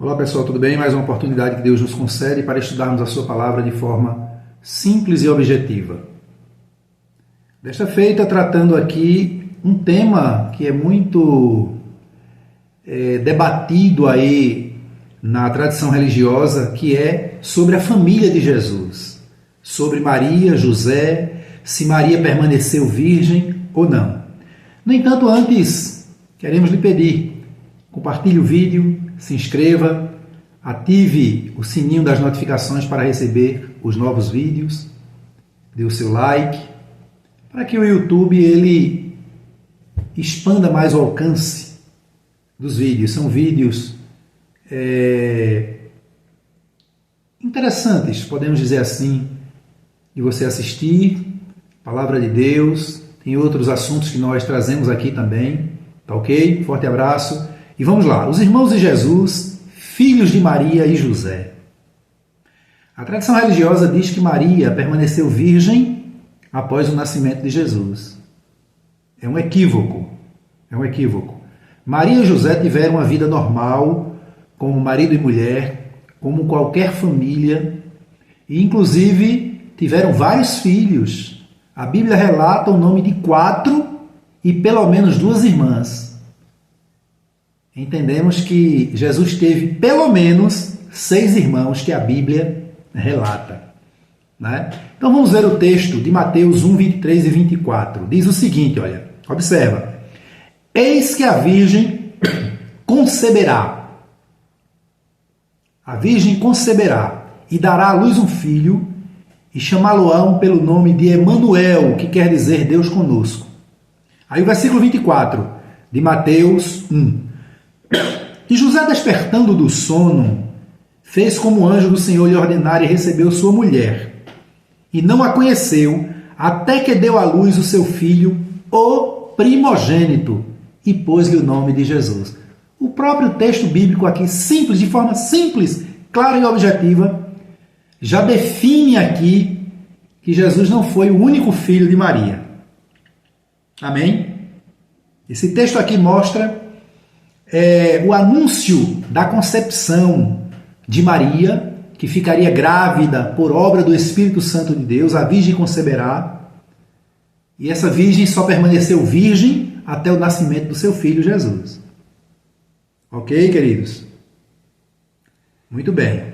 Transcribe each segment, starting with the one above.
Olá pessoal, tudo bem? Mais uma oportunidade que Deus nos concede para estudarmos a sua palavra de forma simples e objetiva. Desta feita, tratando aqui um tema que é muito debatido aí na tradição religiosa, que é sobre a família de Jesus, sobre Maria, José, se Maria permaneceu virgem ou não. No entanto, antes, queremos lhe pedir, compartilhe o vídeo, se inscreva, ative o sininho das notificações para receber os novos vídeos, dê o seu like, para que o YouTube ele expanda mais o alcance dos vídeos. São vídeos interessantes, podemos dizer assim, de você assistir, Palavra de Deus, tem outros assuntos que nós trazemos aqui também, tá ok? Forte abraço. E vamos lá, os irmãos de Jesus, filhos de Maria e José. A tradição religiosa diz que Maria permaneceu virgem após o nascimento de Jesus. É um equívoco. Maria e José tiveram uma vida normal, como marido e mulher, como qualquer família, e inclusive tiveram vários filhos. A Bíblia relata o nome de 4 e pelo menos 2 irmãs. Entendemos que Jesus teve pelo menos 6 irmãos que a Bíblia relata, né? Então vamos ver o texto de Mateus 1, 23 e 24. Diz o seguinte, olha, observa. Eis que a Virgem conceberá. A Virgem conceberá e dará à luz um filho e chamá-lo-ão pelo nome de Emanuel, que quer dizer Deus conosco. Aí o versículo 24 de Mateus 1. E José, despertando do sono, fez como o anjo do Senhor lhe ordenara e recebeu sua mulher. E não a conheceu, até que deu à luz o seu filho, o primogênito, e pôs-lhe o nome de Jesus. O próprio texto bíblico aqui, simples, de forma simples, clara e objetiva, já define aqui que Jesus não foi o único filho de Maria. Amém? Esse texto aqui mostra o anúncio da concepção de Maria, que ficaria grávida por obra do Espírito Santo de Deus. A Virgem conceberá, e essa Virgem só permaneceu virgem até o nascimento do seu filho Jesus. Ok, queridos? Muito bem.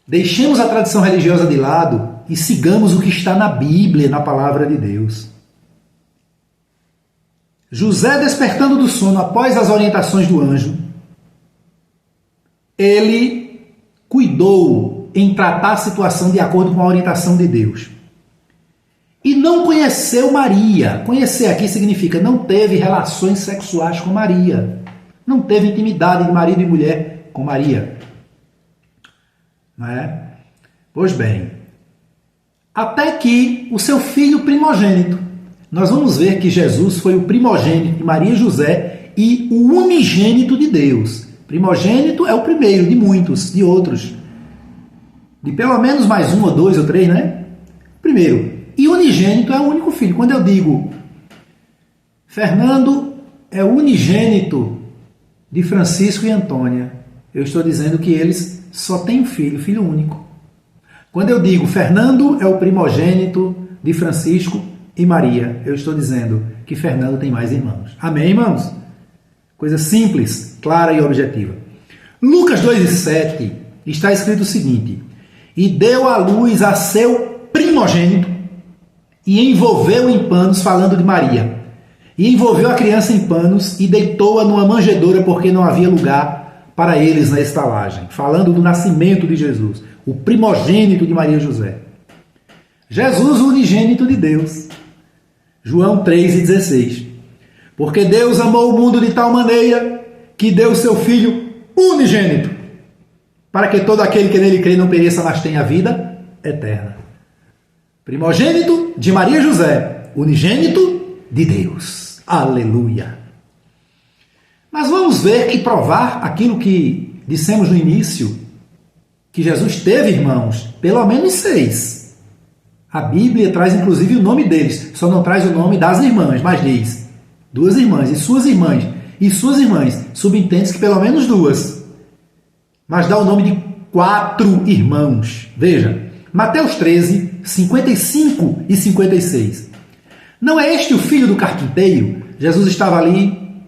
Deixemos a tradição religiosa de lado e sigamos o que está na Bíblia, na palavra de Deus. José, despertando do sono após as orientações do anjo, ele cuidou em tratar a situação de acordo com a orientação de Deus. E não conheceu Maria. Conhecer aqui significa não teve relações sexuais com Maria. Não teve intimidade de marido e mulher com Maria. Não é? Pois bem, até que o seu filho primogênito, nós vamos ver que Jesus foi o primogênito de Maria e José e o unigênito de Deus. Primogênito é o primeiro de muitos, de outros. De pelo menos mais 1 ou 2 ou 3, né? Primeiro. E unigênito é o único filho. Quando eu digo Fernando é o unigênito de Francisco e Antônia, eu estou dizendo que eles só têm um filho, filho único. Quando eu digo Fernando é o primogênito de Francisco e Maria, eu estou dizendo que Fernando tem mais irmãos. Amém, irmãos? Coisa simples, clara e objetiva. Lucas 2,7 está escrito o seguinte: e deu à luz a seu primogênito e envolveu em panos, falando de Maria, e envolveu a criança em panos e deitou-a numa manjedoura porque não havia lugar para eles na estalagem, falando do nascimento de Jesus, o primogênito de Maria e José. Jesus, o unigênito de Deus. João 3,16. Porque Deus amou o mundo de tal maneira que deu o seu Filho unigênito, para que todo aquele que nele crê não pereça, mas tenha vida eterna. Primogênito de Maria e José, unigênito de Deus. Aleluia! Mas vamos ver e provar aquilo que dissemos no início, que Jesus teve irmãos, pelo menos 6. A Bíblia traz inclusive o nome deles, só não traz o nome das irmãs, mas diz 2 irmãs e suas irmãs, subentende-se que pelo menos 2. mas dá o nome de 4 irmãos. Veja, Mateus 13, 55 e 56. Não é este o filho do carpinteiro? Jesus estava ali,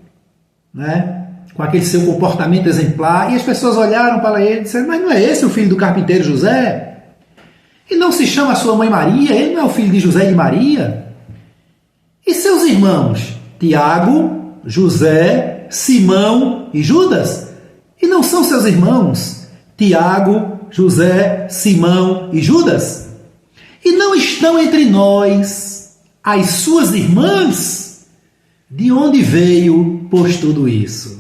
né, com aquele seu comportamento exemplar, e as pessoas olharam para ele e disseram, mas não é esse o filho do carpinteiro José? E não se chama a sua mãe Maria? Ele não é o filho de José e de Maria? E seus irmãos? Tiago, José, Simão e Judas? E não são seus irmãos? Tiago, José, Simão e Judas? E não estão entre nós as suas irmãs? De onde veio, pois, tudo isso?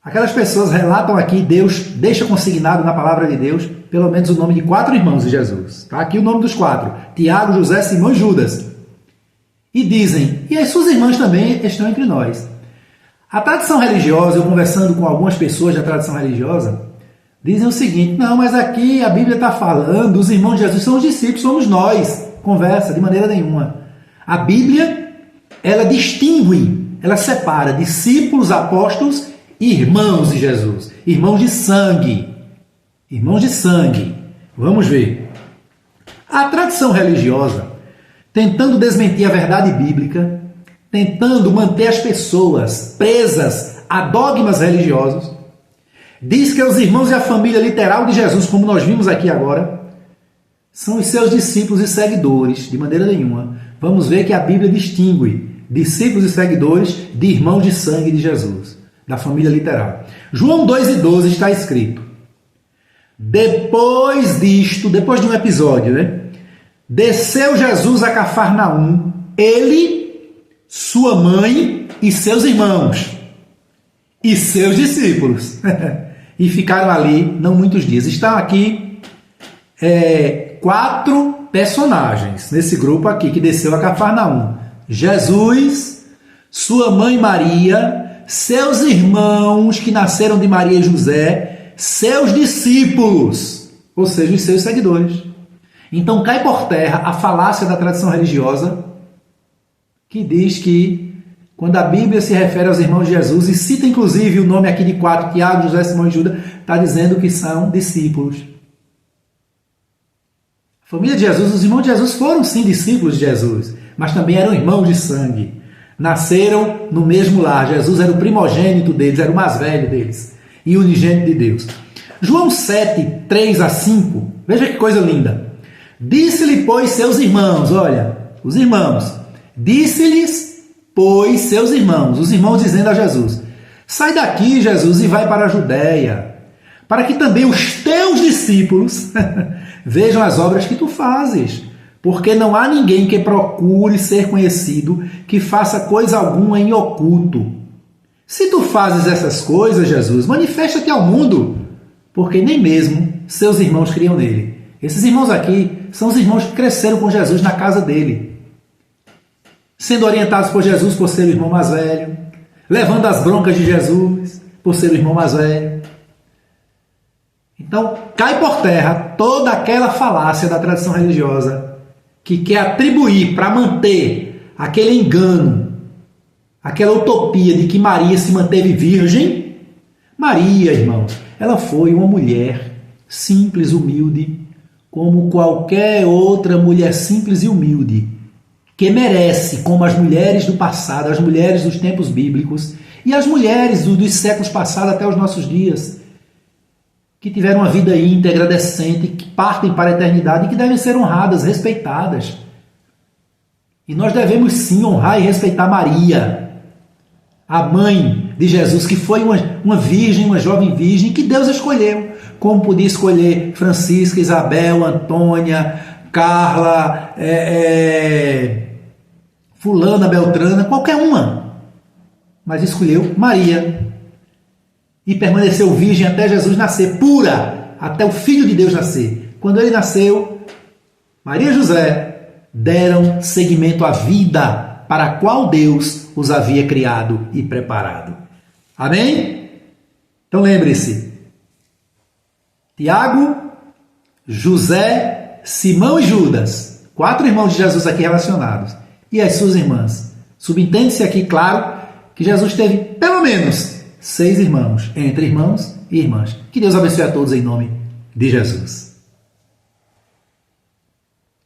Aquelas pessoas relatam aqui, Deus deixa consignado na palavra de Deus, pelo menos o nome de 4 irmãos de Jesus. Está aqui o nome dos 4, Tiago, José, Simão e Judas. E dizem, e as suas irmãs também estão entre nós. A tradição religiosa, eu conversando com algumas pessoas da tradição religiosa, dizem o seguinte, não, mas aqui a Bíblia está falando, os irmãos de Jesus são os discípulos, somos nós. Conversa, de maneira nenhuma. A Bíblia, ela distingue, ela separa discípulos, apóstolos e irmãos de Jesus. Irmãos de sangue. Irmãos de sangue. Vamos ver. A tradição religiosa, tentando desmentir a verdade bíblica, tentando manter as pessoas presas a dogmas religiosos, diz que os irmãos e a família literal de Jesus, como nós vimos aqui agora, são os seus discípulos e seguidores, de maneira nenhuma. Vamos ver que a Bíblia distingue discípulos e seguidores de irmãos de sangue de Jesus, da família literal. João 2:12 está escrito, depois disto, depois de um episódio, né? Desceu Jesus a Cafarnaum, ele, sua mãe e seus irmãos, e seus discípulos. E ficaram ali não muitos dias. Estão aqui 4 personagens nesse grupo aqui que desceu a Cafarnaum. Jesus, sua mãe Maria, seus irmãos que nasceram de Maria e José, seus discípulos, ou seja, os seus seguidores. Então cai por terra a falácia da tradição religiosa que diz que quando a Bíblia se refere aos irmãos de Jesus e cita inclusive o nome aqui de 4, Tiago, José, Simão e Judas, está dizendo que são discípulos. A família de Jesus, os irmãos de Jesus foram sim discípulos de Jesus, mas também eram irmãos de sangue. Nasceram no mesmo lar. Jesus era o primogênito deles, era o mais velho deles e unigênito de Deus. João 7, 3-5, veja que coisa linda. Disse-lhe, pois, seus irmãos, olha, os irmãos, disse-lhes, pois, seus irmãos, os irmãos dizendo a Jesus, sai daqui, Jesus, e vai para a Judéia, para que também os teus discípulos vejam as obras que tu fazes, porque não há ninguém que procure ser conhecido que faça coisa alguma em oculto. Se tu fazes essas coisas, Jesus, manifesta-te ao mundo, porque nem mesmo seus irmãos criam nele. Esses irmãos aqui são os irmãos que cresceram com Jesus na casa dele, sendo orientados por Jesus por ser o irmão mais velho, levando as broncas de Jesus por ser o irmão mais velho. Então, cai por terra toda aquela falácia da tradição religiosa que quer atribuir para manter aquele engano, aquela utopia de que Maria se manteve virgem. Maria, irmãos, ela foi uma mulher simples, humilde, como qualquer outra mulher simples e humilde, que merece, como as mulheres do passado, as mulheres dos tempos bíblicos e as mulheres dos séculos passados até os nossos dias, que tiveram uma vida íntegra, decente, que partem para a eternidade e que devem ser honradas, respeitadas. E nós devemos sim honrar e respeitar Maria, a mãe de Jesus, que foi uma virgem, uma jovem virgem, que Deus escolheu, como podia escolher Francisca, Isabel, Antônia, Carla, fulana, Beltrana, qualquer uma. Mas escolheu Maria. E permaneceu virgem até Jesus nascer, pura, até o Filho de Deus nascer. Quando ele nasceu, Maria e José deram seguimento à vida para a qual Deus os havia criado e preparado. Amém? Então lembre-se, Tiago, José, Simão e Judas, 4 irmãos de Jesus aqui relacionados, e as suas irmãs. Subentende-se aqui, claro, que Jesus teve pelo menos 6 irmãos, entre irmãos e irmãs. Que Deus abençoe a todos em nome de Jesus.